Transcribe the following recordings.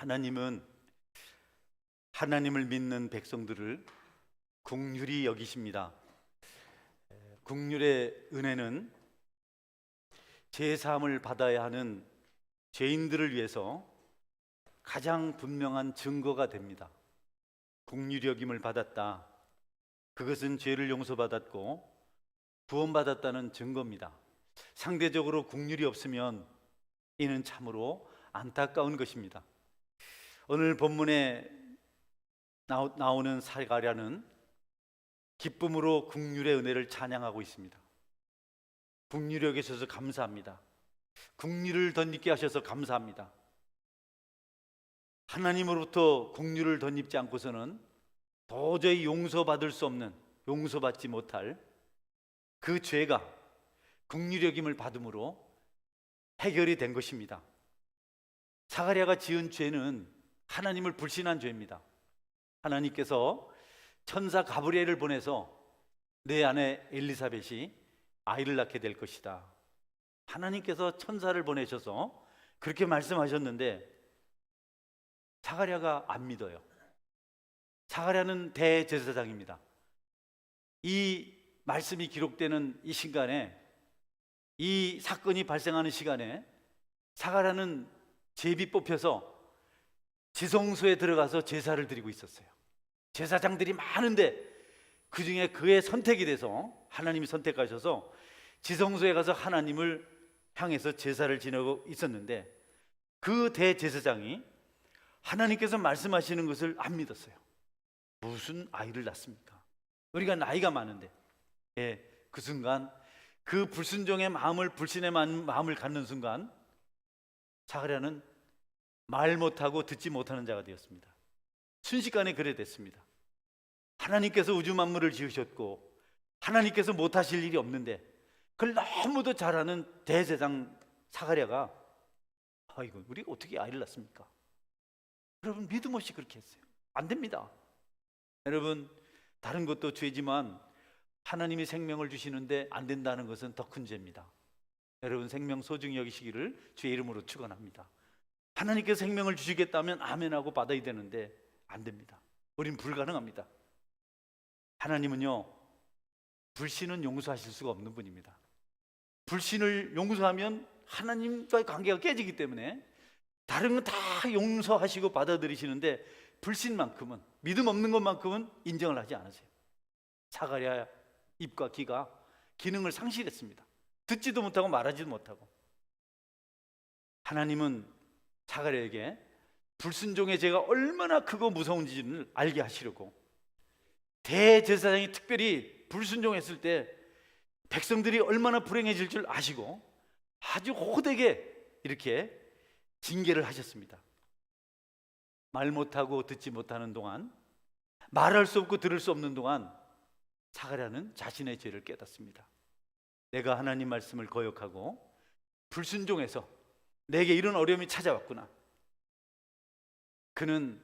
하나님은 하나님을 믿는 백성들을 긍휼히 여기십니다. 긍휼의 은혜는 죄 사함을 받아야 하는 죄인들을 위해서 가장 분명한 증거가 됩니다. 긍휼히 여김을 받았다. 그것은 죄를 용서받았고 구원받았다는 증거입니다. 상대적으로 긍휼이 없으면 이는 참으로 안타까운 것입니다. 오늘 본문에 나오는 사가랴는 기쁨으로 긍휼의 은혜를 찬양하고 있습니다. 긍휼히 여기셔서 감사합니다. 긍휼을 덧입게 하셔서 감사합니다. 하나님으로부터 긍휼을 덧입지 않고서는 도저히 용서받을 수 없는, 용서받지 못할 그 죄가 긍휼히 여김을 받음으로 해결이 된 것입니다. 사가랴가 지은 죄는 하나님을 불신한 죄입니다. 하나님께서 천사 가브리엘을 보내서 내 아내 엘리사벳이 아이를 낳게 될 것이다. 하나님께서 천사를 보내셔서 그렇게 말씀하셨는데 사가랴가 안 믿어요. 사가랴는 대제사장입니다. 이 말씀이 기록되는 이 시간에, 이 사건이 발생하는 시간에 사가랴는 제비 뽑혀서 지성소에 들어가서 제사를 드리고 있었어요. 제사장들이 많은데 그 중에 그의 선택이 돼서 하나님이 선택하셔서 지성소에 가서 하나님을 향해서 제사를 지내고 있었는데 그 대제사장이 하나님께서 말씀하시는 것을 안 믿었어요. 무슨 아이를 낳습니까? 우리가 나이가 많은데. 그 순간 그 불순종의 마음을, 불신의 마음을 갖는 순간 사가랴는 말 못하고 듣지 못하는 자가 되었습니다. 순식간에 그래 됐습니다. 하나님께서 우주 만물을 지으셨고 하나님께서 못하실 일이 없는데 그걸 너무도 잘하는 대제사장 사가랴가 아이고 우리가 어떻게 아이를 낳습니까? 여러분 믿음 없이 그렇게 했어요. 안 됩니다. 여러분 다른 것도 죄지만 하나님이 생명을 주시는데 안 된다는 것은 더 큰 죄입니다. 여러분 생명 소중히 여기시기를 주의 이름으로 축원합니다. 하나님께서 생명을 주시겠다면 아멘하고 받아야 되는데 안 됩니다. 우린 불가능합니다. 하나님은요 불신은 용서하실 수가 없는 분입니다. 불신을 용서하면 하나님과의 관계가 깨지기 때문에 다른 건 다 용서하시고 받아들이시는데 불신만큼은, 믿음 없는 것만큼은 인정을 하지 않으세요. 사가랴 입과 귀가 기능을 상실했습니다. 듣지도 못하고 말하지도 못하고. 하나님은 사가랴에게 불순종의 죄가 얼마나 크고 무서운지를 알게 하시려고 대제사장이 특별히 불순종했을 때 백성들이 얼마나 불행해질 줄 아시고 아주 호되게 이렇게 징계를 하셨습니다. 말 못하고 듣지 못하는 동안, 말할 수 없고 들을 수 없는 동안 사가랴는 자신의 죄를 깨닫습니다. 내가 하나님 말씀을 거역하고 불순종해서 내게 이런 어려움이 찾아왔구나. 그는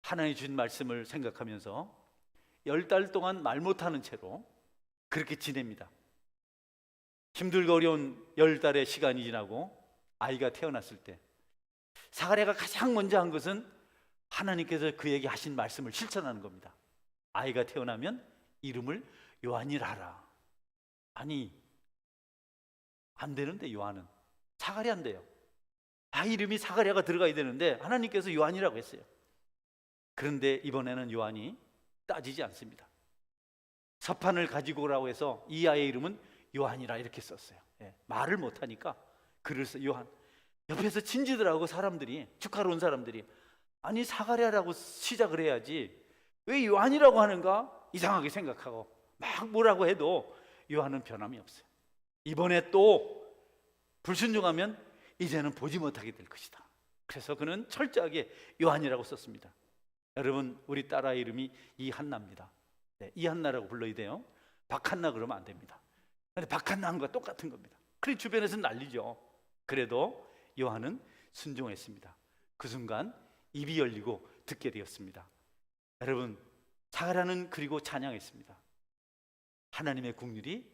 하나님이 주신 말씀을 생각하면서 10달 동안 말 못하는 채로 그렇게 지냅니다. 힘들고 어려운 10달의 시간이 지나고 아이가 태어났을 때 사가랴가 가장 먼저 한 것은 하나님께서 그에게 하신 말씀을 실천하는 겁니다. 아이가 태어나면 이름을 요한이라 하라. 아니 안 되는데 요한은 사가랴인데요. 아이 이름이 사가랴가 들어가야 되는데 하나님께서 요한이라고 했어요. 그런데 이번에는 요한이 따지지 않습니다. 서판을 가지고 오라고 해서 이 아이의 이름은 요한이라 이렇게 썼어요. 말을 못하니까 글을 써 요한. 옆에서 친지들하고 사람들이, 축하로 온 사람들이 아니 사가랴라고 시작을 해야지 왜 요한이라고 하는가 이상하게 생각하고 막 뭐라고 해도 요한은 변함이 없어요. 이번에 또 불순종하면 이제는 보지 못하게 될 것이다. 그래서 그는 철저하게 요한이라고 썼습니다. 여러분 우리 딸아이 이름이 이한나입니다. 이한나라고 불러야 돼요. 박한나 그러면 안 됩니다. 근데 박한나과 똑같은 겁니다. 그래 주변에서는 난리죠. 그래도 요한은 순종했습니다. 그 순간 입이 열리고 듣게 되었습니다. 여러분 사가랴는 그리고 찬양했습니다. 하나님의 긍휼이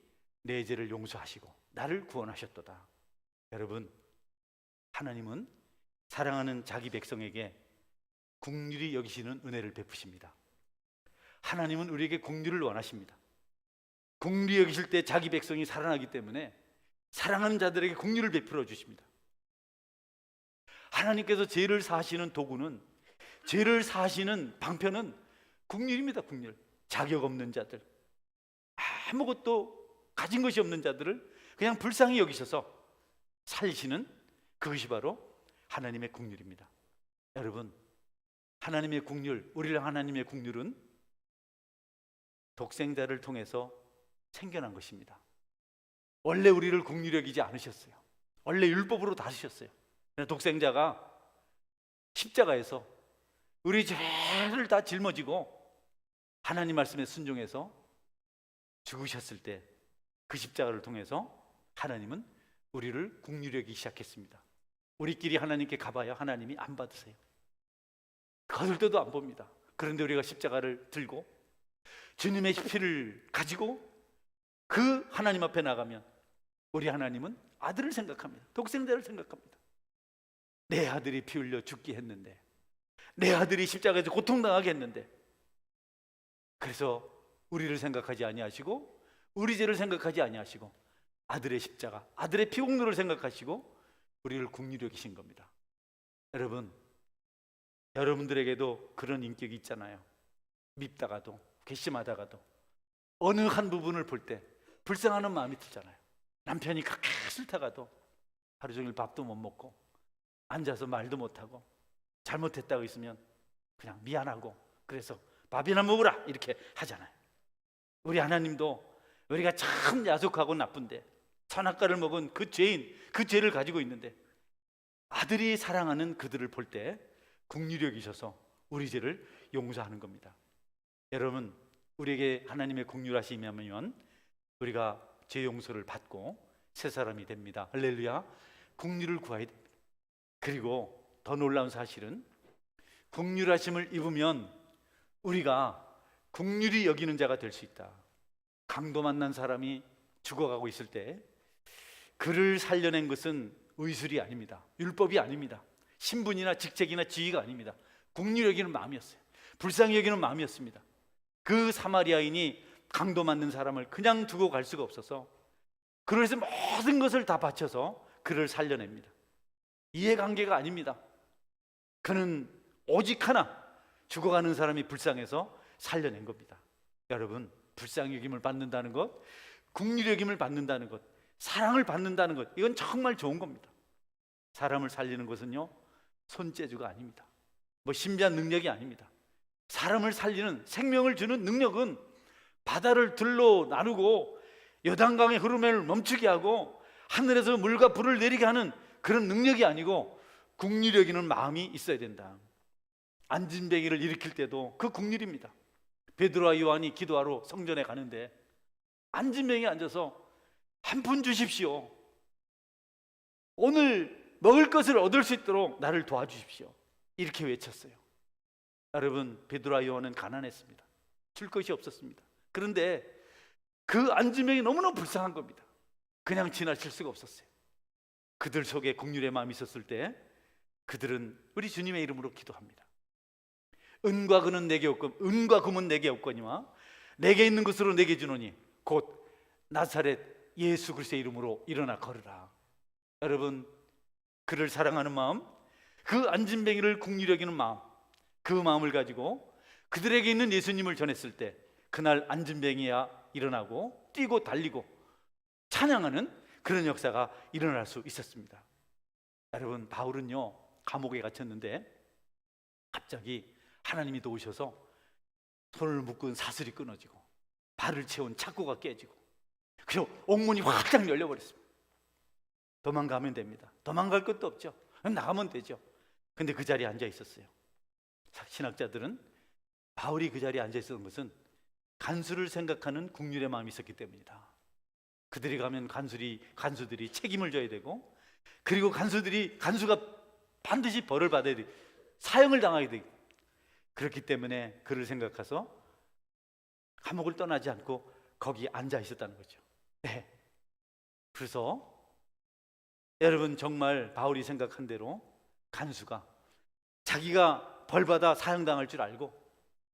내 죄를 용서하시고 나를 구원하셨도다. 여러분 하나님은 사랑하는 자기 백성에게 긍휼히 여기시는 은혜를 베푸십니다. 하나님은 우리에게 긍휼을 원하십니다. 긍휼히 여기실 때 자기 백성이 살아나기 때문에 사랑하는 자들에게 긍휼을 베풀어 주십니다. 하나님께서 죄를 사하시는 도구는, 죄를 사하시는 방편은 긍휼입니다. 긍휼. 자격 없는 자들, 아무것도 가진 것이 없는 자들을 그냥 불쌍히 여기셔서 살리시는, 그것이 바로 하나님의 긍휼입니다. 여러분, 하나님의 긍휼, 우리를 하나님의 긍휼은 독생자를 통해서 생겨난 것입니다. 원래 우리를 긍휼히 여기지 않으셨어요. 원래 율법으로 다스셨어요. 독생자가 십자가에서 우리 죄를 다 짊어지고 하나님 말씀에 순종해서 죽으셨을 때 그 십자가를 통해서 하나님은 우리를 긍휼히 여기기 시작했습니다. 우리끼리 하나님께 가봐야 하나님이 안 받으세요. 거둘 때도 안 봅니다. 그런데 우리가 십자가를 들고 주님의 피를 가지고 그 하나님 앞에 나가면 우리 하나님은 아들을 생각합니다. 독생자를 생각합니다. 내 아들이 피 흘려 죽게 했는데, 내 아들이 십자가에서 고통당하게 했는데, 그래서 우리를 생각하지 아니하시고 우리 죄를 생각하지 아니하시고 아들의 십자가, 아들의 피 공로를 생각하시고 우리를 긍휼히 여기신 겁니다. 여러분, 여러분들에게도 그런 인격이 있잖아요. 밉다가도 괘씸하다가도 어느 한 부분을 볼 때 불쌍하는 마음이 들잖아요. 남편이 그렇게 싫다가도 하루 종일 밥도 못 먹고 앉아서 말도 못하고 잘못했다고 있으면 그냥 미안하고 그래서 밥이나 먹으라 이렇게 하잖아요. 우리 하나님도 우리가 참 야속하고 나쁜데 선악과를 먹은 그 죄인, 그 죄를 가지고 있는데 아들이 사랑하는 그들을 볼 때 긍휼히 여기셔서 우리 죄를 용서하는 겁니다. 여러분, 우리에게 하나님의 긍휼하심이면 우리가 죄 용서를 받고 새 사람이 됩니다. 할렐루야. 긍휼을 구해야 됩니다. 그리고 더 놀라운 사실은 긍휼하심을 입으면 우리가 긍휼히 여기는 자가 될 수 있다. 강도 만난 사람이 죽어가고 있을 때 그를 살려낸 것은 의술이 아닙니다. 율법이 아닙니다. 신분이나 직책이나 지위가 아닙니다. 긍휼히 여기는 마음이었어요. 불쌍히 여기는 마음이었습니다. 그 사마리아인이 강도 맞는 사람을 그냥 두고 갈 수가 없어서 그래서 모든 것을 다 바쳐서 그를 살려냅니다. 이해관계가 아닙니다. 그는 오직 하나, 죽어가는 사람이 불쌍해서 살려낸 겁니다. 여러분, 불쌍히 여김을 받는다는 것, 긍휼히 여김을 받는다는 것, 사랑을 받는다는 것, 이건 정말 좋은 겁니다. 사람을 살리는 것은요, 손재주가 아닙니다. 뭐 신비한 능력이 아닙니다. 사람을 살리는, 생명을 주는 능력은 바다를 들로 나누고 요단강의 흐름을 멈추게 하고 하늘에서 물과 불을 내리게 하는 그런 능력이 아니고 긍휼히 여기는 마음이 있어야 된다. 안진뱅이를 일으킬 때도 그 긍휼입니다. 베드로와 요한이 기도하러 성전에 가는데 안진뱅이에 앉아서 한 푼 주십시오. 오늘 먹을 것을 얻을 수 있도록 나를 도와주십시오. 이렇게 외쳤어요. 여러분, 베드로와 요한은 가난했습니다. 줄 것이 없었습니다. 그런데 그 안진뱅이 너무나 불쌍한 겁니다. 그냥 지나칠 수가 없었어요. 그들 속에 긍휼의 마음이 있었을 때 그들은 우리 주님의 이름으로 기도합니다. 은과 금은 내게 없고, 은과 금은 내게 없거니와 내게 있는 것으로 내게 주노니 곧 나사렛 예수 그리스도의 이름으로 일어나 걸으라. 여러분, 그를 사랑하는 마음, 그 안진뱅이를 긍휼히 여기는 마음, 그 마음을 가지고 그들에게 있는 예수님을 전했을 때 그날 안진뱅이야 일어나고 뛰고 달리고 찬양하는 그런 역사가 일어날 수 있었습니다. 여러분, 바울은요 감옥에 갇혔는데 갑자기 하나님이 도우셔서 손을 묶은 사슬이 끊어지고 발을 채운 착고가 깨지고 그리고 옥문이 확장 열려버렸습니다. 도망가면 됩니다. 도망갈 것도 없죠. 나가면 되죠. 근데 그 자리에 앉아 있었어요. 신학자들은 바울이 그 자리에 앉아 있었던 것은 간수를 생각하는 긍휼의 마음이 있었기 때문이다. 그들이 가면 간수들이 책임을 져야 되고 그리고 간수가 반드시 벌을 받아야 돼. 사형을 당하게 되고 그렇기 때문에 그를 생각해서 감옥을 떠나지 않고 거기 앉아 있었다는 거죠. 네. 그래서 여러분, 정말 바울이 생각한 대로 간수가 자기가 벌받아 사형당할 줄 알고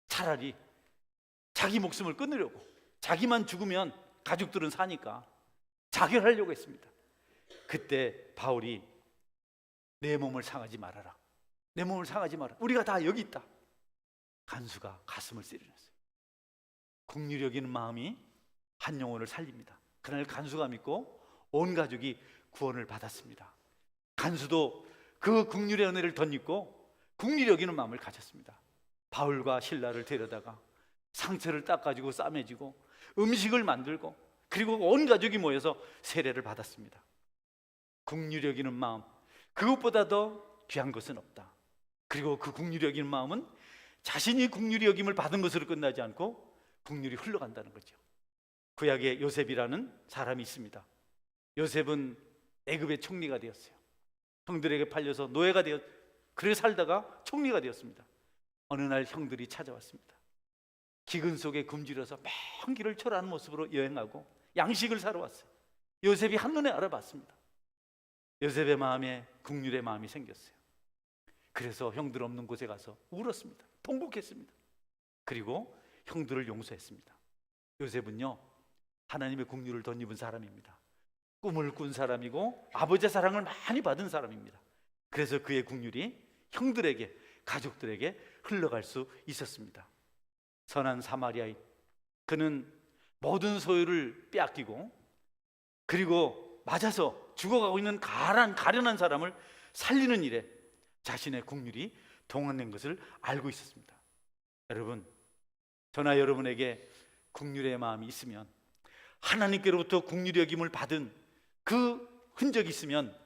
차라리 자기 목숨을 끊으려고, 자기만 죽으면 가족들은 사니까 자결하려고 했습니다. 그때 바울이 내 몸을 상하지 말아라, 내 몸을 상하지 마라, 우리가 다 여기 있다. 간수가 가슴을 찌르셨어요. 긍휼히 여기는 마음이 한 영혼을 살립니다. 그날 간수가 믿고 온 가족이 구원을 받았습니다. 간수도 그 긍휼의 은혜를 덧입고 긍휼히 여기는 마음을 가졌습니다. 바울과 실라를 데려다가 상처를 닦아주고 싸매지고 음식을 만들고, 그리고 온 가족이 모여서 세례를 받았습니다. 긍휼히 여기는 마음, 그것보다 더 귀한 것은 없다. 그리고 그 긍휼히 여기는 마음은 자신이 긍휼히 여김을 받은 것으로 끝나지 않고 긍휼히 흘러간다는 거죠. 구약에 요셉이라는 사람이 있습니다. 요셉은 애굽의 총리가 되었어요. 형들에게 팔려서 노예가 되어 그래 살다가 총리가 되었습니다. 어느 날 형들이 찾아왔습니다. 기근 속에 굶주려서 먼 길을 초라한 모습으로 여행하고 양식을 사러 왔어요. 요셉이 한눈에 알아봤습니다. 요셉의 마음에 긍휼의 마음이 생겼어요. 그래서 형들 없는 곳에 가서 울었습니다. 통곡했습니다. 그리고 형들을 용서했습니다. 요셉은요, 하나님의 긍휼을 덧입은 사람입니다. 꿈을 꾼 사람이고 아버지의 사랑을 많이 받은 사람입니다. 그래서 그의 긍휼이 형들에게, 가족들에게 흘러갈 수 있었습니다. 선한 사마리아인, 그는 모든 소유를 빼앗기고 그리고 맞아서 죽어가고 있는 가련한 사람을 살리는 일에 자신의 긍휼이 동원된 것을 알고 있었습니다. 여러분, 저나 여러분에게 긍휼의 마음이 있으면, 하나님께로부터 긍휼히 여김을 받은 그 흔적이 있으면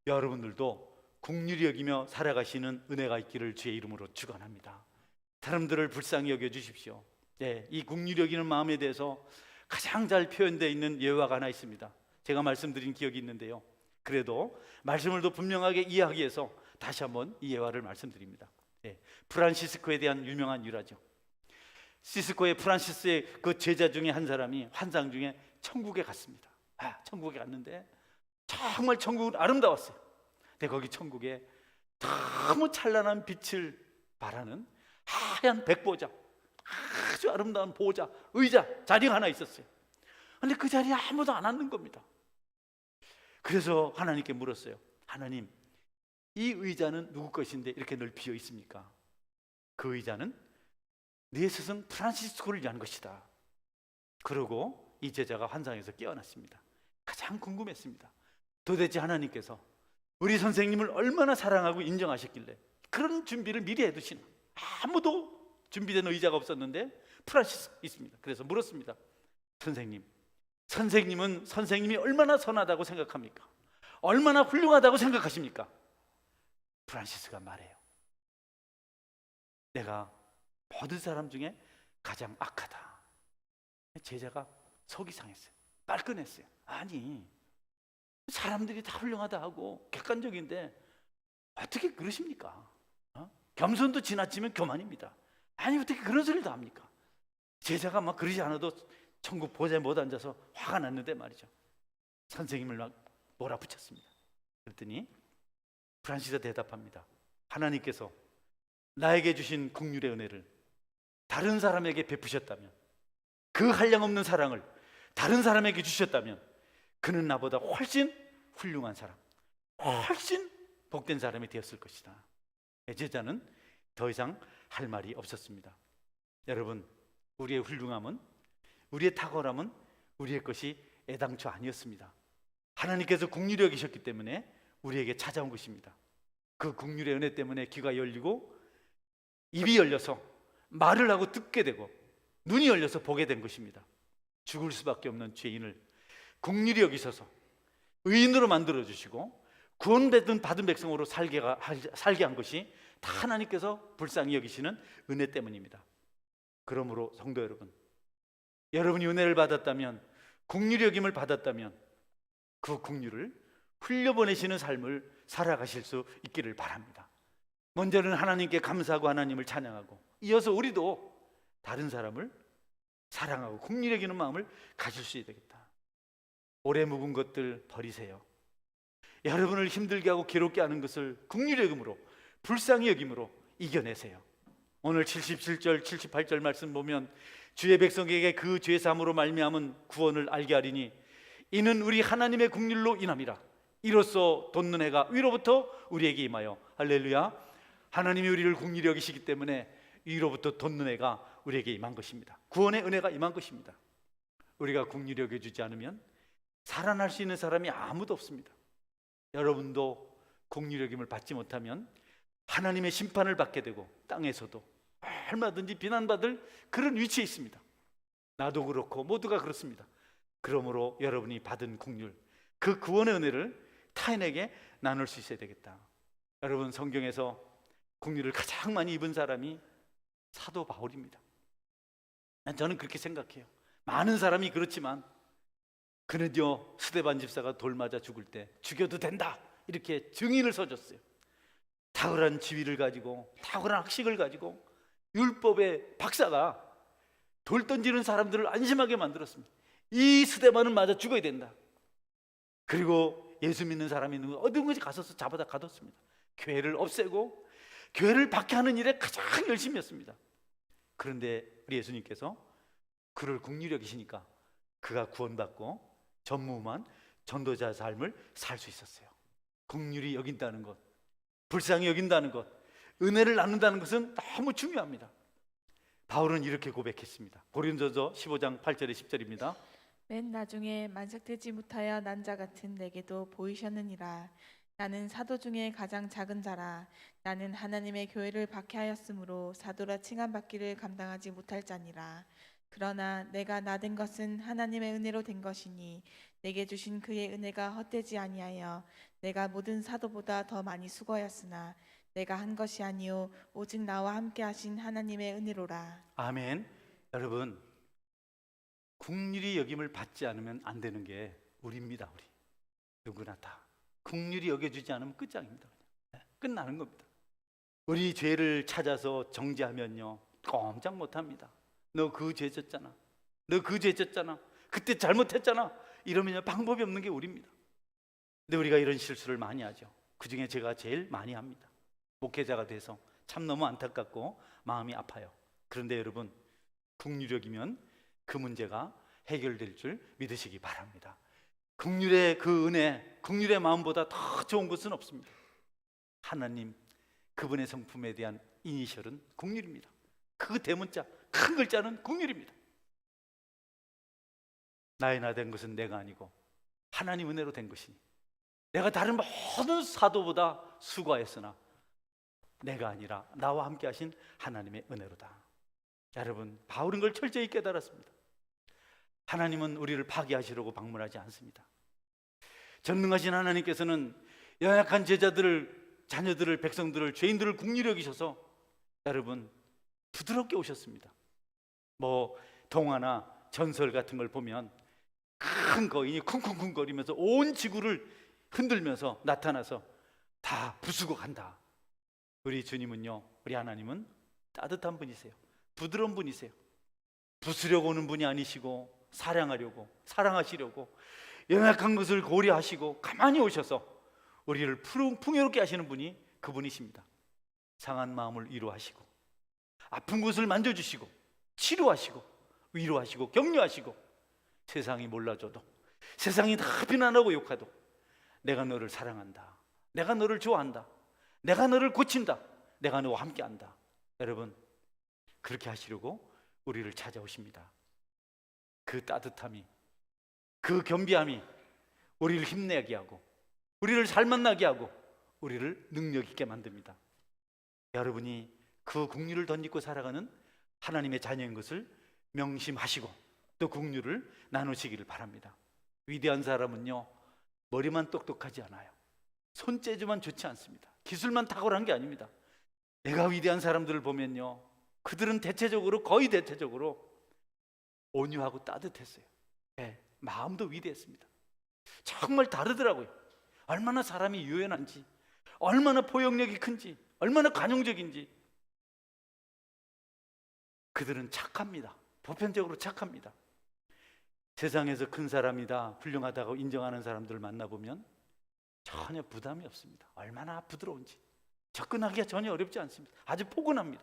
여러분들도 긍휼히 여기며 살아가시는 은혜가 있기를 주의 이름으로 축원합니다. 사람들을 불쌍히 여겨 주십시오. 네, 이 긍휼히 여기는 마음에 대해서 가장 잘 표현되어 있는 예화가 하나 있습니다. 제가 말씀드린 기억이 있는데요, 그래도 말씀을 더 분명하게 이해하기 위해서 다시 한번 이 예화를 말씀드립니다. 네, 프란시스코에 대한 유명한 일화죠. 시스코의 프란시스의 그 제자 중에 한 사람이 환상 중에 천국에 갔습니다. 천국에 갔는데 정말 천국은 아름다웠어요. 근데 거기 천국에 너무 찬란한 빛을 발하는 하얀 백보자, 아주 아름다운 보좌, 의자, 자리가 하나 있었어요. 근데 그 자리에 아무도 안 앉는 겁니다. 그래서 하나님께 물었어요. 하나님, 이 의자는 누구 것인데 이렇게 늘 비어 있습니까? 그 의자는 네 스승 프란시스코를 위한 것이다. 그러고 이 제자가 환상에서 깨어났습니다. 가장 궁금했습니다. 도대체 하나님께서 우리 선생님을 얼마나 사랑하고 인정하셨길래 그런 준비를 미리 해두시나. 아무도 준비된 의자가 없었는데 프란시스코 있습니다. 그래서 물었습니다. 선생님은 선생님이 얼마나 선하다고 생각합니까? 얼마나 훌륭하다고 생각하십니까? 프란시스가 말해요. 내가 모든 사람 중에 가장 악하다. 제자가 속이 상했어요. 빨끈했어요. 아니, 사람들이 다 훌륭하다 하고 객관적인데 어떻게 그러십니까? 겸손도 지나치면 교만입니다. 아니, 어떻게 그런 소리를 다 합니까? 제자가 막 그러지 않아도 천국 보좌에 못 앉아서 화가 났는데 말이죠, 선생님을 막 몰아붙였습니다. 그랬더니 프란시스가 대답합니다. 하나님께서 나에게 주신 긍휼의 은혜를 다른 사람에게 베푸셨다면, 그 한량없는 사랑을 다른 사람에게 주셨다면 그는 나보다 훨씬 훌륭한 사람, 훨씬 복된 사람이 되었을 것이다. 제자는 더 이상 할 말이 없었습니다. 여러분, 우리의 훌륭함은, 우리의 탁월함은 우리의 것이 애당초 아니었습니다. 하나님께서 긍휼히 여기셨기 때문에 우리에게 찾아온 것입니다. 그 긍휼의 은혜 때문에 귀가 열리고 입이 열려서 말을 하고 듣게 되고 눈이 열려서 보게 된 것입니다. 죽을 수밖에 없는 죄인을 긍휼히 여기셔서 의인으로 만들어 주시고 구원받은 백성으로 살게 한 것이 다 하나님께서 불쌍히 여기시는 은혜 때문입니다. 그러므로 성도 여러분, 여러분이 은혜를 받았다면, 긍휼히 여김을 받았다면 그 긍휼을 흘려보내시는 삶을 살아가실 수 있기를 바랍니다. 먼저는 하나님께 감사하고 하나님을 찬양하고, 이어서 우리도 다른 사람을 사랑하고 긍휼히 여기는 마음을 가질 수 있어야 되겠다. 오래 묵은 것들 버리세요. 여러분을 힘들게 하고 괴롭게 하는 것을 긍휼히 여김으로, 불쌍히 여김으로 이겨내세요. 오늘 77절 78절 말씀 보면 주의 백성에게 그 죄 사함으로 말미암은 구원을 알게 하리니 이는 우리 하나님의 국률로 인함이라. 이로써 돋는 해가 위로부터 우리에게 임하여, 할렐루야, 하나님이 우리를 국률이 여기시기 때문에 위로부터 돋는 해가 우리에게 임한 것입니다. 구원의 은혜가 임한 것입니다. 우리가 국률이 여겨주지 않으면 살아날 수 있는 사람이 아무도 없습니다. 여러분도 국률이 여김을 받지 못하면 하나님의 심판을 받게 되고 땅에서도 얼마든지 비난받을 그런 위치에 있습니다. 나도 그렇고 모두가 그렇습니다. 그러므로 여러분이 받은 국률, 그 구원의 은혜를 타인에게 나눌 수 있어야 되겠다. 여러분, 성경에서 국률을 가장 많이 입은 사람이 사도 바울입니다. 저는 그렇게 생각해요. 많은 사람이 그렇지만 그는요, 스데반 집사가 돌 맞아 죽을 때 죽여도 된다 이렇게 증인을 서줬어요. 탁월한 지위를 가지고, 탁월한 학식을 가지고 율법의 박사가 돌 던지는 사람들을 안심하게 만들었습니다. 이 스데반은 맞아 죽어야 된다. 그리고 예수 믿는 사람이 있는 어떤 곳에 가서 잡아다 가뒀습니다. 교회를 없애고 교회를 박해하는 일에 가장 열심히 했습니다. 그런데 우리 예수님께서 그를 국률이 여기시니까 그가 구원받고 전무후무한 전도자 삶을 살 수 있었어요. 국률이 여긴다는 것, 불쌍히 여긴다는 것, 은혜를 나눈다는 것은 너무 중요합니다. 바울은 이렇게 고백했습니다. 고린도서 15장 8절에 10절입니다. 맨 나중에 만삭되지 못하여 난 자 같은 내게도 보이셨느니라. 나는 사도 중에 가장 작은 자라. 나는 하나님의 교회를 박해하였으므로 사도라 칭함받기를 감당하지 못할 자니라. 그러나 내가 나된 것은 하나님의 은혜로 된 것이니 내게 주신 그의 은혜가 헛되지 아니하여 내가 모든 사도보다 더 많이 수고하였으나 내가 한 것이 아니요 오직 나와 함께 하신 하나님의 은혜로라. 아멘. 여러분, 국률이 여김을 받지 않으면 안 되는 게 우리입니다. 우리 누구나 다 국률이 여겨주지 않으면 끝장입니다. 끝나는 겁니다. 우리 죄를 찾아서 정죄하면요 꼼짝 못합니다. 너 그 죄 졌잖아, 너 그 죄 졌잖아, 그때 잘못했잖아, 이러면 방법이 없는 게 우리입니다. 근데 우리가 이런 실수를 많이 하죠. 그 중에 제가 제일 많이 합니다. 목회자가 돼서 참 너무 안타깝고 마음이 아파요. 그런데 여러분, 국률력이면 그 문제가 해결될 줄 믿으시기 바랍니다. 국률의 그 은혜, 국률의 마음보다 더 좋은 것은 없습니다. 하나님, 그분의 성품에 대한 이니셜은 국률입니다. 그 대문자, 큰 글자는 국률입니다. 나의 나 된 것은 내가 아니고 하나님 은혜로 된 것이니 내가 다른 모든 사도보다 수고하였으나 내가 아니라 나와 함께 하신 하나님의 은혜로다. 여러분, 바울은 걸 철저히 깨달았습니다. 하나님은 우리를 파괴하시려고 방문하지 않습니다. 전능하신 하나님께서는 연약한 제자들을, 자녀들을, 백성들을, 죄인들을 국률이 여기셔서 여러분 부드럽게 오셨습니다. 뭐 동화나 전설 같은 걸 보면 큰 거인이 쿵쿵쿵거리면서 온 지구를 흔들면서 나타나서 다 부수고 간다. 우리 주님은요, 우리 하나님은 따뜻한 분이세요. 부드러운 분이세요. 부수려고 오는 분이 아니시고 사랑하려고, 사랑하시려고 연약한 것을 고려하시고 가만히 오셔서 우리를 풍요롭게 하시는 분이 그분이십니다. 상한 마음을 위로하시고 아픈 곳을 만져주시고 치료하시고 위로하시고 격려하시고 세상이 몰라줘도, 세상이 다 비난하고 욕해도 내가 너를 사랑한다, 내가 너를 좋아한다, 내가 너를 고친다, 내가 너와 함께한다. 여러분, 그렇게 하시려고 우리를 찾아오십니다. 그 따뜻함이, 그 겸비함이 우리를 힘내게 하고 우리를 살만나게 하고 우리를 능력 있게 만듭니다. 여러분이 그 국률을 덧입고 살아가는 하나님의 자녀인 것을 명심하시고 또 국률을 나누시기를 바랍니다. 위대한 사람은요, 머리만 똑똑하지 않아요. 손재주만 좋지 않습니다. 기술만 탁월한 게 아닙니다. 내가 위대한 사람들을 보면요, 그들은 대체적으로, 거의 대체적으로 온유하고 따뜻했어요. 네, 마음도 위대했습니다. 정말 다르더라고요. 얼마나 사람이 유연한지, 얼마나 포용력이 큰지, 얼마나 관용적인지. 그들은 착합니다. 보편적으로 착합니다. 세상에서 큰 사람이다, 훌륭하다고 인정하는 사람들을 만나보면 전혀 부담이 없습니다. 얼마나 부드러운지. 접근하기가 전혀 어렵지 않습니다. 아주 포근합니다.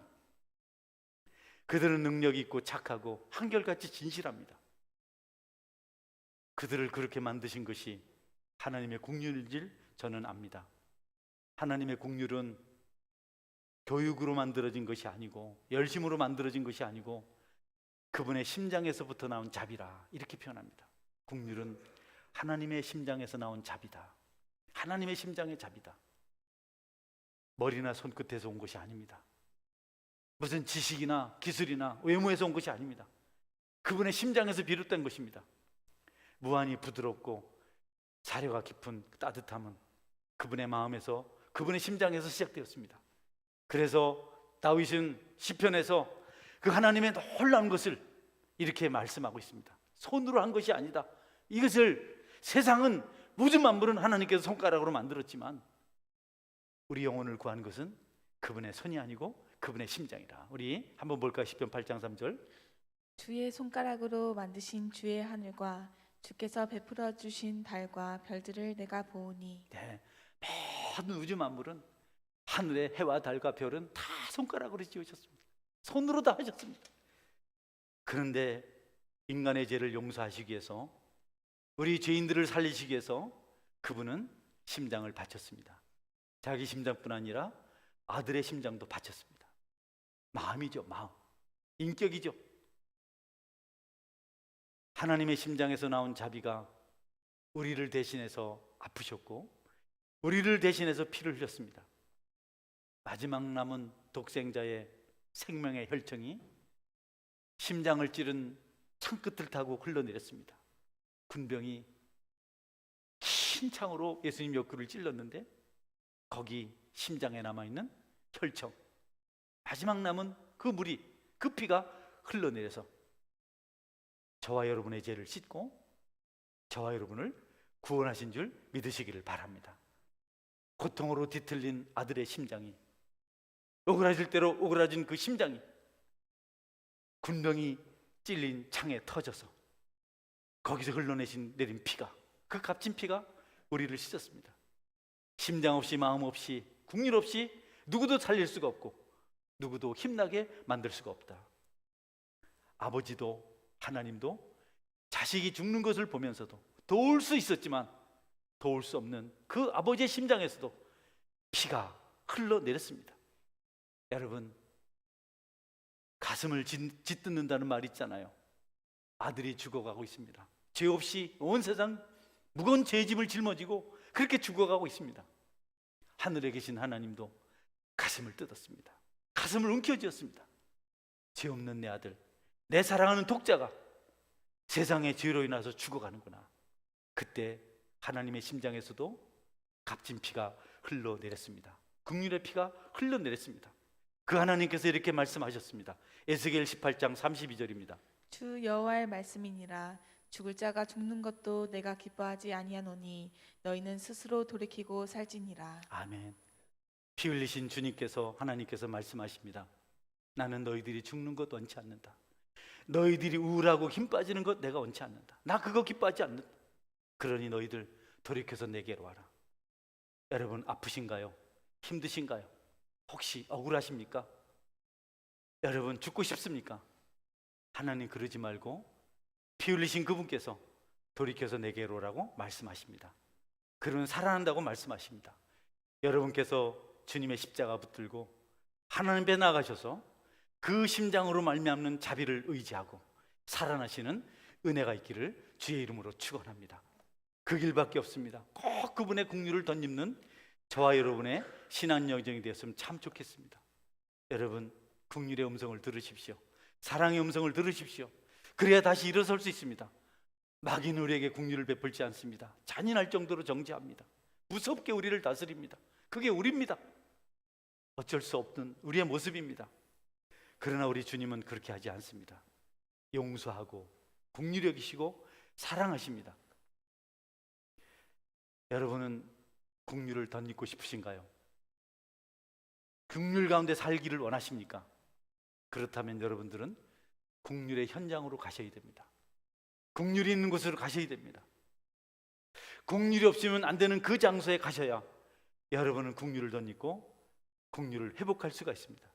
그들은 능력이 있고 착하고 한결같이 진실합니다. 그들을 그렇게 만드신 것이 하나님의 긍휼일 줄 저는 압니다. 하나님의 긍휼은 교육으로 만들어진 것이 아니고 열심으로 만들어진 것이 아니고 그분의 심장에서부터 나온 자비라, 이렇게 표현합니다. 긍휼은 하나님의 심장에서 나온 자비다. 하나님의 심장의 자비다. 머리나 손끝에서 온 것이 아닙니다. 무슨 지식이나 기술이나 외모에서 온 것이 아닙니다. 그분의 심장에서 비롯된 것입니다. 무한히 부드럽고 사려가 깊은 따뜻함은 그분의 마음에서, 그분의 심장에서 시작되었습니다. 그래서 다윗은 시편에서 그 하나님의 놀라운 것을 이렇게 말씀하고 있습니다. 손으로 한 것이 아니다. 이것을 세상은, 모든 만물은 하나님께서 손가락으로 만들었지만 우리 영혼을 구한 것은 그분의 손이 아니고 그분의 심장이라. 우리 한번 볼까요? 시편 8장 3절. 주의 손가락으로 만드신 주의 하늘과 주께서 베풀어 주신 달과 별들을 내가 보오니. 네, 모든 우주 만물은, 하늘의 해와 달과 별은 다 손가락으로 지으셨습니다. 손으로 다 하셨습니다. 그런데 인간의 죄를 용서하시기 위해서, 우리 죄인들을 살리시기 위해서 그분은 심장을 바쳤습니다. 자기 심장뿐 아니라 아들의 심장도 바쳤습니다. 마음이죠, 마음. 인격이죠. 하나님의 심장에서 나온 자비가 우리를 대신해서 아프셨고 우리를 대신해서 피를 흘렸습니다. 마지막 남은 독생자의 생명의 혈청이 심장을 찌른 창끝을 타고 흘러내렸습니다. 군병이 긴 창으로 예수님 옆구리를 찔렀는데 거기 심장에 남아있는 혈청, 마지막 남은 그 물이, 그 피가 흘러내려서 저와 여러분의 죄를 씻고 저와 여러분을 구원하신 줄 믿으시기를 바랍니다. 고통으로 뒤틀린 아들의 심장이, 오그라질 대로 오그라진 그 심장이 군병이 찔린 창에 터져서 거기서 흘러내린 피가, 그 값진 피가 우리를 씻었습니다. 심장 없이, 마음 없이, 국률 없이 누구도 살릴 수가 없고 누구도 힘나게 만들 수가 없다. 아버지도 하나님도 자식이 죽는 것을 보면서도 도울 수 있었지만 도울 수 없는 그 아버지의 심장에서도 피가 흘러내렸습니다. 여러분, 가슴을 짓뜯는다는 말이 있잖아요. 아들이 죽어가고 있습니다. 죄 없이 온 세상 무거운 죄짐을 짊어지고 그렇게 죽어가고 있습니다. 하늘에 계신 하나님도 가슴을 뜯었습니다. 가슴을 움켜쥐었습니다. 죄 없는 내 아들, 내 사랑하는 독자가 세상의 죄로 인해서 죽어가는구나. 그때 하나님의 심장에서도 값진 피가 흘러내렸습니다. 긍휼의 피가 흘러내렸습니다. 그 하나님께서 이렇게 말씀하셨습니다. 에스겔 18장 32절입니다. 주 여호와의 말씀이니라. 죽을 자가 죽는 것도 내가 기뻐하지 아니하노니 너희는 스스로 돌이키고 살지니라. 아멘. 피 흘리신 주님께서, 하나님께서 말씀하십니다. 나는 너희들이 죽는 것 원치 않는다. 너희들이 우울하고 힘 빠지는 것 내가 원치 않는다. 나 그거 기뻐하지 않는다. 그러니 너희들 돌이켜서 내게로 와라. 여러분, 아프신가요? 힘드신가요? 혹시 억울하십니까? 여러분, 죽고 싶습니까? 하나님 그러지 말고 피 흘리신 그분께서 돌이켜서 내게로 오라고 말씀하십니다. 그러면 살아난다고 말씀하십니다. 여러분께서 주님의 십자가 붙들고 하나님 앞에 나가셔서 그 심장으로 말미암는 자비를 의지하고 살아나시는 은혜가 있기를 주의 이름으로 축원합니다. 그 길밖에 없습니다. 꼭 그분의 긍휼을 덧입는 저와 여러분의 신앙 여정이 되었으면 참 좋겠습니다. 여러분, 긍휼의 음성을 들으십시오. 사랑의 음성을 들으십시오. 그래야 다시 일어설 수 있습니다. 마귀는 우리에게 긍휼을 베풀지 않습니다. 잔인할 정도로 정죄합니다. 무섭게 우리를 다스립니다. 그게 우리입니다. 어쩔 수 없는 우리의 모습입니다. 그러나 우리 주님은 그렇게 하지 않습니다. 용서하고 긍휼히 여기시고 사랑하십니다. 여러분은 긍휼을 덧입고 싶으신가요? 긍휼 가운데 살기를 원하십니까? 그렇다면 여러분들은 긍휼의 현장으로 가셔야 됩니다. 긍휼이 있는 곳으로 가셔야 됩니다. 긍휼이 없으면 안 되는 그 장소에 가셔야 여러분은 긍휼을 덧입고 긍휼을 회복할 수가 있습니다.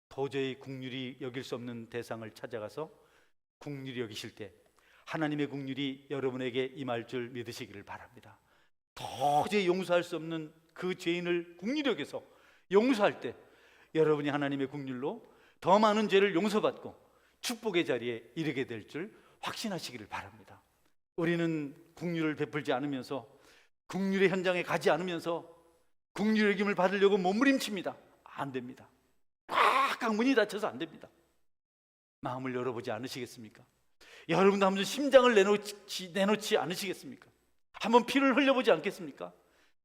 도저히 긍휼이 여길 수 없는 대상을 찾아가서 긍휼히 여기실 때 하나님의 긍휼이 여러분에게 임할 줄 믿으시기를 바랍니다. 도저히 용서할 수 없는 그 죄인을 긍휼히 여겨서 용서할 때 여러분이 하나님의 긍휼로 더 많은 죄를 용서받고 축복의 자리에 이르게 될 줄 확신하시기를 바랍니다. 우리는 긍휼을 베풀지 않으면서 긍휼의 현장에 가지 않으면서 긍휼의 여김을 받으려고 몸부림칩니다. 안 됩니다. 꽉 문이 닫혀서 안 됩니다. 마음을 열어보지 않으시겠습니까? 여러분도 한번 심장을 내놓지 않으시겠습니까? 한번 피를 흘려보지 않겠습니까?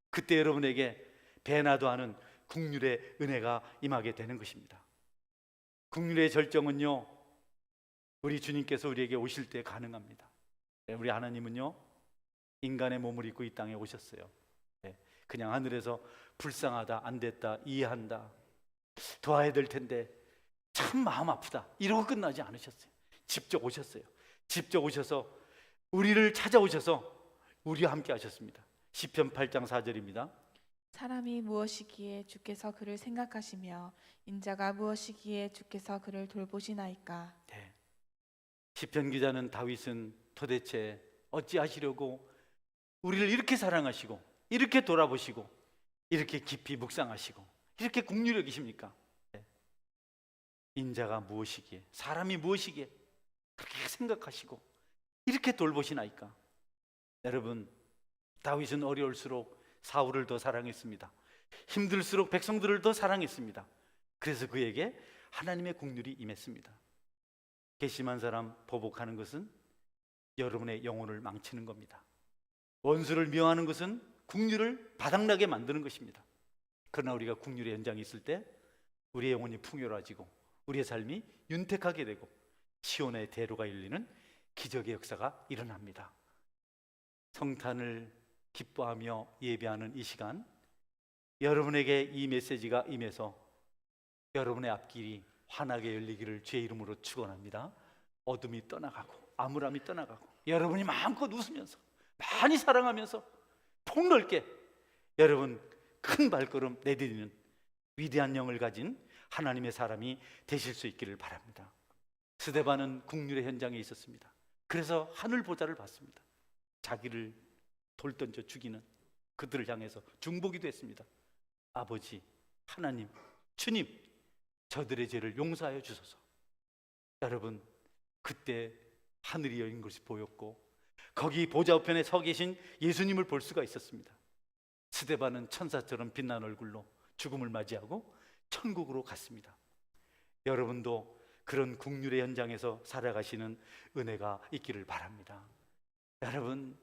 그때 여러분에게 배나도 하는 긍휼의 은혜가 임하게 되는 것입니다. 긍휼의 절정은요, 우리 주님께서 우리에게 오실 때 가능합니다. 우리 하나님은요, 인간의 몸을 입고 이 땅에 오셨어요. 그냥 하늘에서 불쌍하다, 안 됐다, 이해한다, 도와야 될 텐데 참 마음 아프다 이러고 끝나지 않으셨어요. 직접 오셨어요. 직접 오셔서 우리를 찾아오셔서 우리와 함께 하셨습니다. 시편 8장 4절입니다. 사람이 무엇이기에 주께서 그를 생각하시며 인자가 무엇이기에 주께서 그를 돌보시나이까. 네. 시편 기자는 다윗은 도대체 어찌하시려고 우리를 이렇게 사랑하시고 이렇게 돌아보시고 이렇게 깊이 묵상하시고 이렇게 긍휼히 여기십니까? 네. 인자가 무엇이기에, 사람이 무엇이기에 그렇게 생각하시고 이렇게 돌보시나이까. 여러분, 다윗은 어려울수록 사울을 더 사랑했습니다. 힘들수록 백성들을 더 사랑했습니다. 그래서 그에게 하나님의 긍휼이 임했습니다. 괘씸한 사람 보복하는 것은 여러분의 영혼을 망치는 겁니다. 원수를 미워하는 것은 긍휼을 바닥나게 만드는 것입니다. 그러나 우리가 긍휼의 현장에 있을 때 우리의 영혼이 풍요로워지고 우리의 삶이 윤택하게 되고 시온의 대로가 열리는 기적의 역사가 일어납니다. 성탄을 기뻐하며 예배하는 이 시간, 여러분에게 이 메시지가 임해서 여러분의 앞길이 환하게 열리기를 주의 이름으로 축원합니다. 어둠이 떠나가고 암울함이 떠나가고 여러분이 마음껏 웃으면서 많이 사랑하면서 폭넓게 여러분 큰 발걸음 내디디는 위대한 영을 가진 하나님의 사람이 되실 수 있기를 바랍니다. 스데반은 긍휼의 현장에 있었습니다. 그래서 하늘 보좌를 받습니다. 자기를 돌 던져 죽이는 그들을 향해서 중보기도 했습니다. 아버지 하나님, 주님, 저들의 죄를 용서하여 주소서. 여러분, 그때 하늘이 열린 것이 보였고 거기 보좌 우편에 서 계신 예수님을 볼 수가 있었습니다. 스데반은 천사처럼 빛난 얼굴로 죽음을 맞이하고 천국으로 갔습니다. 여러분도 그런 긍휼의 현장에서 살아가시는 은혜가 있기를 바랍니다. 여러분,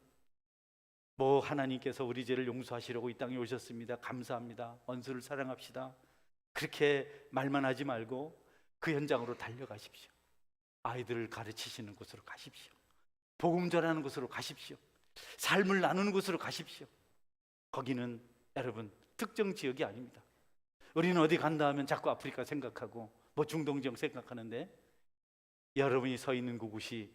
하나님께서 우리 죄를 용서하시려고 이 땅에 오셨습니다. 감사합니다. 원수를 사랑합시다. 그렇게 말만 하지 말고 그 현장으로 달려가십시오. 아이들을 가르치시는 곳으로 가십시오. 복음 전하는 곳으로 가십시오. 삶을 나누는 곳으로 가십시오. 거기는 여러분 특정 지역이 아닙니다. 우리는 어디 간다 하면 자꾸 아프리카 생각하고 중동 지역 생각하는데 여러분이 서 있는 그곳이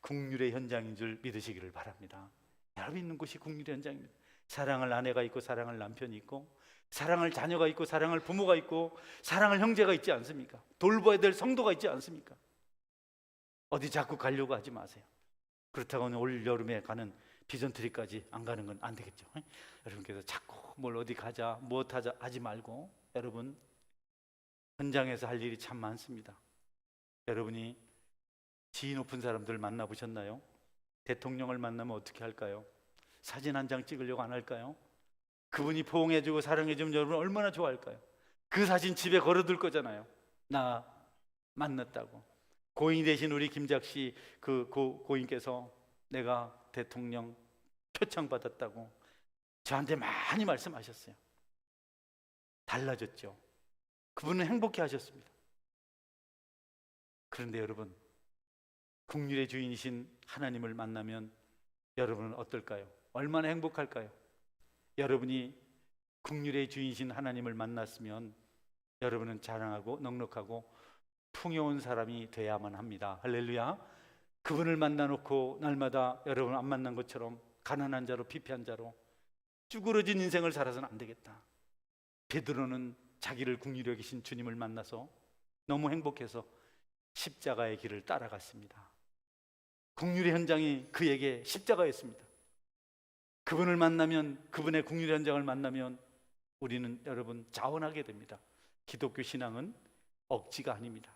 긍휼의 현장인 줄 믿으시기를 바랍니다. 여러분 있는 곳이 긍휼의 현장입니다. 사랑할 아내가 있고 사랑할 남편이 있고 사랑할 자녀가 있고 사랑할 부모가 있고 사랑할 형제가 있지 않습니까? 돌봐야 될 성도가 있지 않습니까? 어디 자꾸 가려고 하지 마세요. 그렇다고 올 여름에 가는 비전 트립까지 안 가는 건 안 되겠죠. 여러분께서 자꾸 뭘 어디 가자 무엇 하자 하지 말고 여러분 현장에서 할 일이 참 많습니다. 여러분이 지위 높은 사람들 만나보셨나요? 대통령을 만나면 어떻게 할까요? 사진 한 장 찍으려고 안 할까요? 그분이 포옹해주고 사랑해주면 여러분 얼마나 좋아할까요? 그 사진 집에 걸어둘 거잖아요. 나 만났다고. 고인이 되신 우리 김작씨 그 고인께서 내가 대통령 표창 받았다고 저한테 많이 말씀하셨어요. 달라졌죠. 그분은 행복해 하셨습니다. 그런데 여러분, 긍휼의 주인이신 하나님을 만나면 여러분은 어떨까요? 얼마나 행복할까요? 여러분이 긍휼의 주인이신 하나님을 만났으면 여러분은 자랑하고 넉넉하고 풍요로운 사람이 돼야만 합니다. 할렐루야. 그분을 만나놓고 날마다 여러분 안 만난 것처럼 가난한 자로 피폐한 자로 쭈그러진 인생을 살아서는 안 되겠다. 베드로는 자기를 국리로 여기신 주님을 만나서 너무 행복해서 십자가의 길을 따라갔습니다. 국률의 현장이 그에게 십자가였습니다. 그분을 만나면, 그분의 국률의 현장을 만나면 우리는 여러분 자원하게 됩니다. 기독교 신앙은 억지가 아닙니다.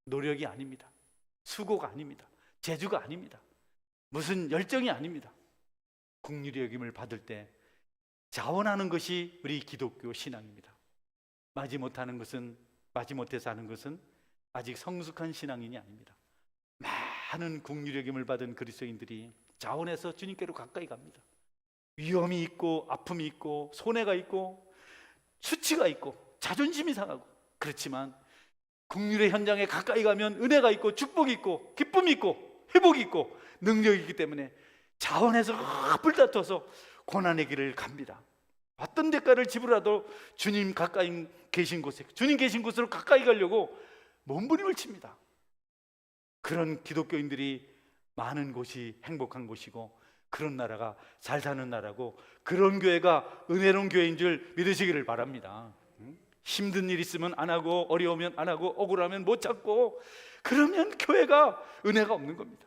노력이 아닙니다. 수고가 아닙니다. 재주가 아닙니다. 무슨 열정이 아닙니다. 국률의 여김을 받을 때 자원하는 것이 우리 기독교 신앙입니다. 마지못해서 하는 것은 아직 성숙한 신앙인이 아닙니다. 많은 국률의 여김을 받은 그리스도인들이 자원해서 주님께로 가까이 갑니다. 위험이 있고 아픔이 있고 손해가 있고 수치가 있고 자존심이 상하고, 그렇지만 국률의 현장에 가까이 가면 은혜가 있고 축복이 있고 기쁨이 있고 회복이 있고 능력이 있기 때문에 자원해서 불다퉈서 고난의 길을 갑니다. 어떤 대가를 지불하도 주님 가까이 계신 곳에, 주님 계신 곳으로 가까이 가려고 몸부림을 칩니다. 그런 기독교인들이 많은 곳이 행복한 곳이고, 그런 나라가 잘 사는 나라고, 그런 교회가 은혜로운 교회인 줄 믿으시기를 바랍니다. 힘든 일 있으면 안 하고, 어려우면 안 하고, 억울하면 못 찾고, 그러면 교회가 은혜가 없는 겁니다.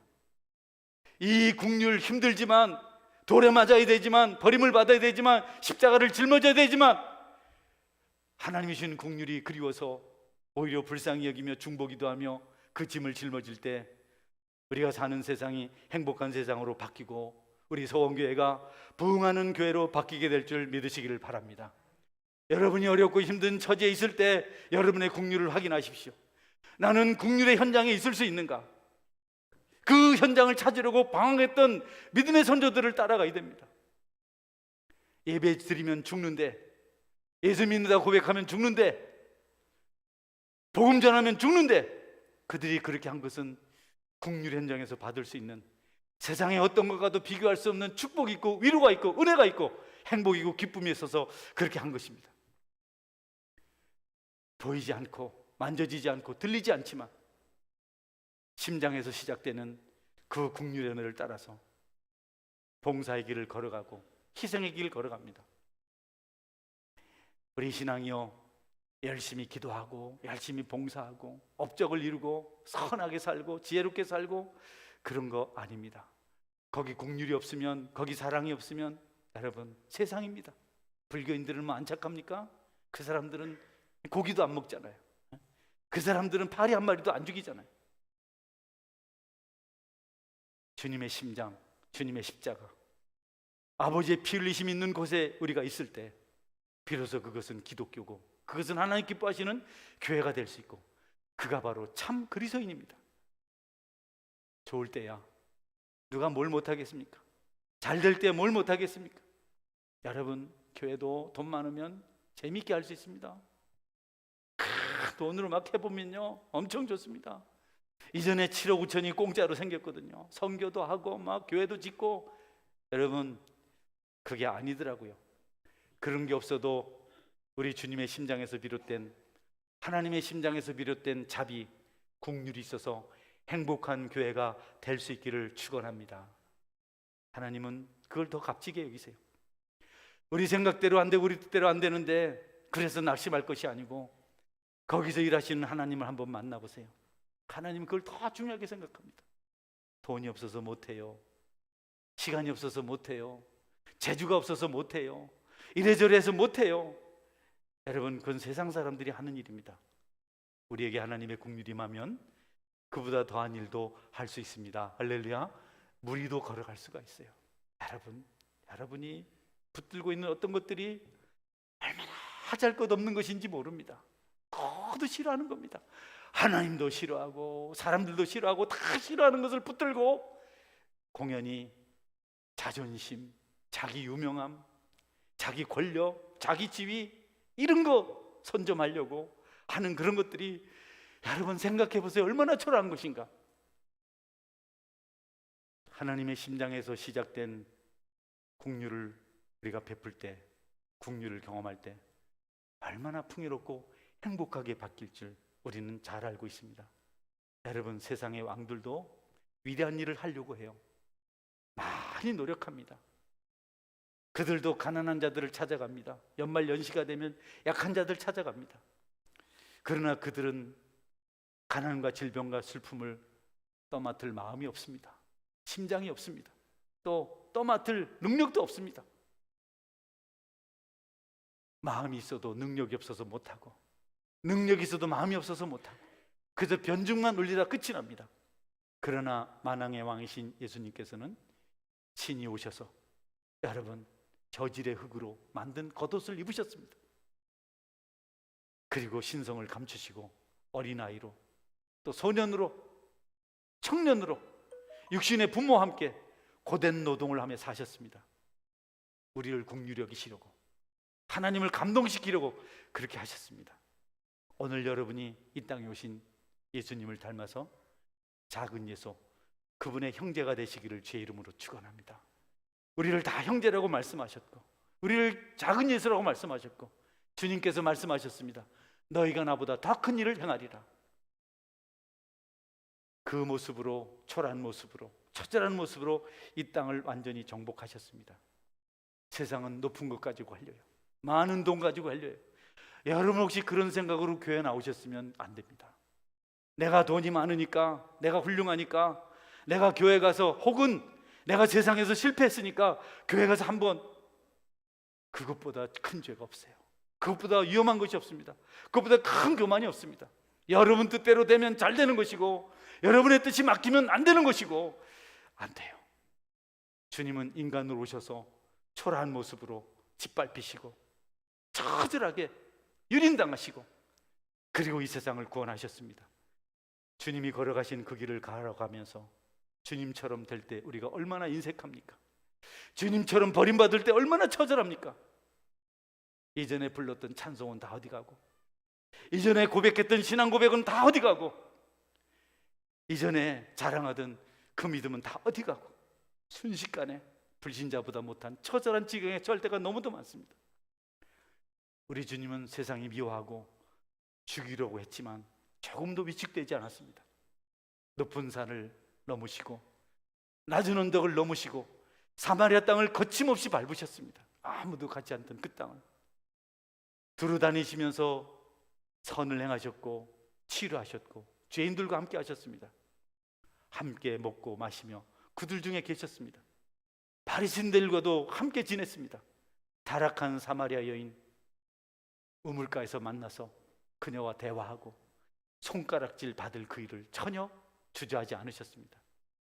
이 국률 힘들지만, 돌에 맞아야 되지만, 버림을 받아야 되지만, 십자가를 짊어져야 되지만, 하나님이 주신 국률이 그리워서 오히려 불쌍히 여기며 중보기도 하며 그 짐을 짊어질 때 우리가 사는 세상이 행복한 세상으로 바뀌고, 우리 소원교회가 부흥하는 교회로 바뀌게 될 줄 믿으시기를 바랍니다. 여러분이 어렵고 힘든 처지에 있을 때 여러분의 국률을 확인하십시오. 나는 국률의 현장에 있을 수 있는가? 그 현장을 찾으려고 방황했던 믿음의 선조들을 따라가야 됩니다. 예배 드리면 죽는데, 예수 믿는다고 고백하면 죽는데, 복음 전하면 죽는데, 그들이 그렇게 한 것은 국률 현장에서 받을 수 있는, 세상에 어떤 것과도 비교할 수 없는 축복이 있고 위로가 있고 은혜가 있고 행복이고 기쁨이 있어서 그렇게 한 것입니다. 보이지 않고 만져지지 않고 들리지 않지만 심장에서 시작되는 그 국률의 은혜를 따라서 봉사의 길을 걸어가고 희생의 길을 걸어갑니다. 우리 신앙이요, 열심히 기도하고 열심히 봉사하고 업적을 이루고 선하게 살고 지혜롭게 살고 그런 거 아닙니다. 거기 국률이 없으면, 거기 사랑이 없으면 여러분 세상입니다. 불교인들은 뭐 안착합니까? 그 사람들은 고기도 안 먹잖아요. 그 사람들은 파리 한 마리도 안 죽이잖아요. 주님의 심장, 주님의 십자가, 아버지의 피 흘리심 있는 곳에 우리가 있을 때 비로소 그것은 기독교고, 그것은 하나님 기뻐하시는 교회가 될 수 있고, 그가 바로 참 그리스도인입니다. 좋을 때야 누가 뭘 못하겠습니까? 잘 될 때 뭘 못하겠습니까? 여러분, 교회도 돈 많으면 재미있게 할 수 있습니다. 돈으로 막 해보면요 엄청 좋습니다. 이전에 7억 5천이 공짜로 생겼거든요. 선교도 하고 막 교회도 짓고. 여러분, 그게 아니더라고요. 그런 게 없어도 우리 주님의 심장에서 비롯된, 하나님의 심장에서 비롯된 자비, 국률이 있어서 행복한 교회가 될 수 있기를 축원합니다. 하나님은 그걸 더 값지게 여기세요. 우리 생각대로 안 되고 우리 뜻대로 안 되는데 그래서 낙심할 것이 아니고, 거기서 일하시는 하나님을 한번 만나보세요. 하나님은 그걸 더 중요하게 생각합니다. 돈이 없어서 못해요. 시간이 없어서 못해요. 재주가 없어서 못해요. 이래저래 해서 못해요. 여러분, 그건 세상 사람들이 하는 일입니다. 우리에게 하나님의 국률이 임하면 그보다 더한 일도 할 수 있습니다. 할렐루야. 무리도 걸어갈 수가 있어요. 여러분이 붙들고 있는 어떤 것들이 얼마나 할 것 없는 것인지 모릅니다. 모두 싫어하는 겁니다. 하나님도 싫어하고 사람들도 싫어하고 다 싫어하는 것을 붙들고 공연히 자존심, 자기 유명함, 자기 권력, 자기 지위, 이런 거 선점하려고 하는 그런 것들이, 여러분 생각해 보세요. 얼마나 초라한 것인가. 하나님의 심장에서 시작된 국률을 우리가 베풀 때, 국률을 경험할 때 얼마나 풍요롭고 행복하게 바뀔 줄 우리는 잘 알고 있습니다. 여러분, 세상의 왕들도 위대한 일을 하려고 해요. 많이 노력합니다. 그들도 가난한 자들을 찾아갑니다. 연말 연시가 되면 약한 자들 찾아갑니다. 그러나 그들은 가난과 질병과 슬픔을 떠맡을 마음이 없습니다. 심장이 없습니다. 또 떠맡을 능력도 없습니다. 마음이 있어도 능력이 없어서 못하고, 능력이 있어도 마음이 없어서 못하고, 그저 변죽만 울리다 끝이 납니다. 그러나 만왕의 왕이신 예수님께서는 친히 오셔서 여러분 저질의 흙으로 만든 겉옷을 입으셨습니다. 그리고 신성을 감추시고 어린아이로, 또 소년으로, 청년으로, 육신의 부모와 함께 고된 노동을 하며 사셨습니다. 우리를 긍휼히 여기시려고, 하나님을 감동시키려고 그렇게 하셨습니다. 오늘 여러분이 이 땅에 오신 예수님을 닮아서 작은 예수, 그분의 형제가 되시기를 주의 이름으로 축원합니다. 우리를 다 형제라고 말씀하셨고, 우리를 작은 예수라고 말씀하셨고, 주님께서 말씀하셨습니다. 너희가 나보다 더 큰 일을 행하리라. 그 모습으로, 초라한 모습으로, 처절한 모습으로 이 땅을 완전히 정복하셨습니다. 세상은 높은 것 가지고 하려요, 많은 돈 가지고 하려요. 여러분 혹시 그런 생각으로 교회 나오셨으면 안 됩니다. 내가 돈이 많으니까, 내가 훌륭하니까, 내가 교회 가서, 혹은 내가 세상에서 실패했으니까 교회 가서 한번, 그것보다 큰 죄가 없어요. 그것보다 위험한 것이 없습니다. 그것보다 큰 교만이 없습니다. 여러분 뜻대로 되면 잘 되는 것이고, 여러분의 뜻이 맡기면 안 되는 것이고, 안 돼요. 주님은 인간으로 오셔서 초라한 모습으로 짓밟히시고 처절하게 유린당하시고, 그리고 이 세상을 구원하셨습니다. 주님이 걸어가신 그 길을 걸어가면서 주님처럼 될 때 우리가 얼마나 인색합니까? 주님처럼 버림받을 때 얼마나 처절합니까? 이전에 불렀던 찬송은 다 어디 가고, 이전에 고백했던 신앙 고백은 다 어디 가고, 이전에 자랑하던 그 믿음은 다 어디 가고, 순식간에 불신자보다 못한 처절한 지경에 처할 때가 너무도 많습니다. 우리 주님은 세상이 미워하고 죽이려고 했지만 조금도 위축되지 않았습니다. 높은 산을 넘으시고 낮은 언덕을 넘으시고 사마리아 땅을 거침없이 밟으셨습니다. 아무도 가지 않던 그 땅을 두루 다니시면서 선을 행하셨고 치료하셨고 죄인들과 함께 하셨습니다. 함께 먹고 마시며 그들 중에 계셨습니다. 바리새인들과도 함께 지냈습니다. 타락한 사마리아 여인 우물가에서 만나서 그녀와 대화하고 손가락질 받을 그 일을 전혀 주저하지 않으셨습니다.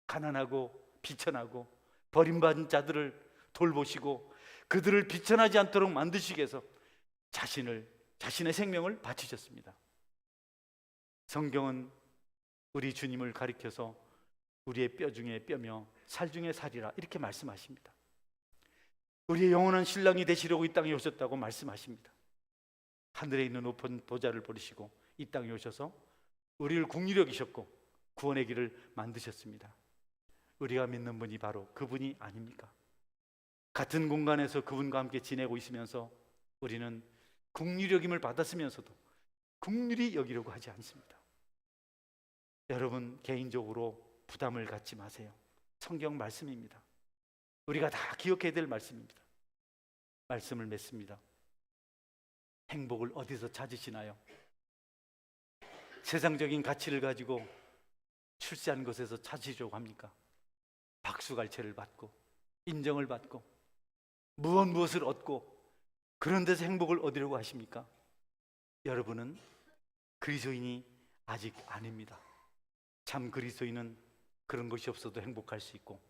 가난하고 비천하고 버림받은 자들을 돌보시고 그들을 비천하지 않도록 만드시기 위해서 자신의 생명을 바치셨습니다. 성경은 우리 주님을 가리켜서 우리의 뼈 중에 뼈며 살 중에 살이라 이렇게 말씀하십니다. 우리의 영원한 신랑이 되시려고 이 땅에 오셨다고 말씀하십니다. 하늘에 있는 높은 보좌를 버리시고 이 땅에 오셔서 우리를 긍휼히 여기셨고 구원의 길을 만드셨습니다. 우리가 믿는 분이 바로 그분이 아닙니까? 같은 공간에서 그분과 함께 지내고 있으면서 우리는 긍휼히 여김을 받았으면서도 긍휼히 여기려고 하지 않습니다. 여러분 개인적으로 부담을 갖지 마세요. 성경 말씀입니다. 우리가 다 기억해야 될 말씀입니다. 말씀을 맺습니다. 행복을 어디서 찾으시나요? 세상적인 가치를 가지고 출세한 곳에서 찾으시려고 합니까? 박수갈채를 받고 인정을 받고 무엇을 얻고 그런 데서 행복을 얻으려고 하십니까? 여러분은 그리스도인이 아직 아닙니다. 참 그리스도인은 그런 것이 없어도 행복할 수 있고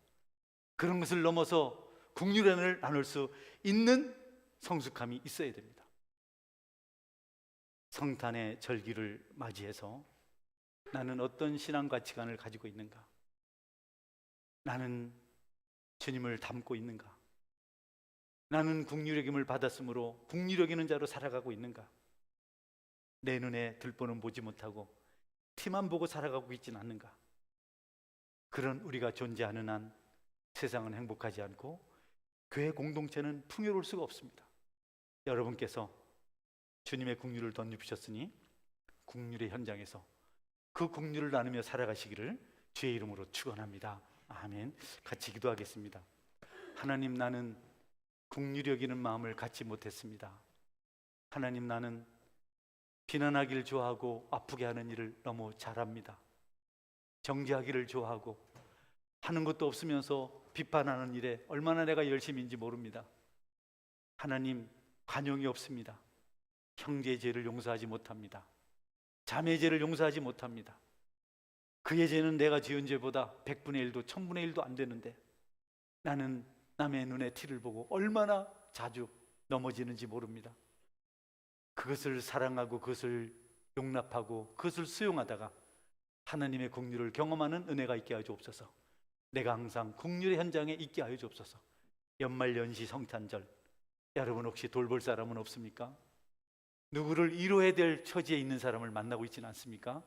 그런 것을 넘어서 긍휼을 나눌 수 있는 성숙함이 있어야 됩니다. 성탄의 절기를 맞이해서 나는 어떤 신앙 가치관을 가지고 있는가? 나는 주님을 닮고 있는가? 나는 긍휼히 여김을 받았으므로 긍휼히 여기는 자로 살아가고 있는가? 내 눈에 들보는 보지 못하고 티만 보고 살아가고 있지는 않는가? 그런 우리가 존재하는 한 세상은 행복하지 않고 교회 공동체는 풍요로울 수가 없습니다. 여러분께서 주님의 긍휼을 덧입으셨으니 긍휼의 현장에서 그 긍휼을 나누며 살아가시기를 주의 이름으로 축원합니다. 아멘. 같이 기도하겠습니다. 하나님, 나는 긍휼히 여기는 마음을 갖지 못했습니다. 하나님, 나는 비난하기를 좋아하고 아프게 하는 일을 너무 잘합니다. 정죄하기를 좋아하고 하는 것도 없으면서 비판하는 일에 얼마나 내가 열심인지 모릅니다. 하나님, 관용이 없습니다. 형제의 죄를 용서하지 못합니다. 자매의 죄를 용서하지 못합니다. 그의 죄는 내가 지은 죄보다 100분의 1도 1000분의 1도 안 되는데 나는 남의 눈에 티를 보고 얼마나 자주 넘어지는지 모릅니다. 그것을 사랑하고 그것을 용납하고 그것을 수용하다가 하나님의 긍휼을 경험하는 은혜가 있게 하여 주옵소서. 내가 항상 긍휼의 현장에 있게 하여 주옵소서. 연말 연시 성탄절, 여러분 혹시 돌볼 사람은 없습니까? 누구를 위로해야 될 처지에 있는 사람을 만나고 있지는 않습니까?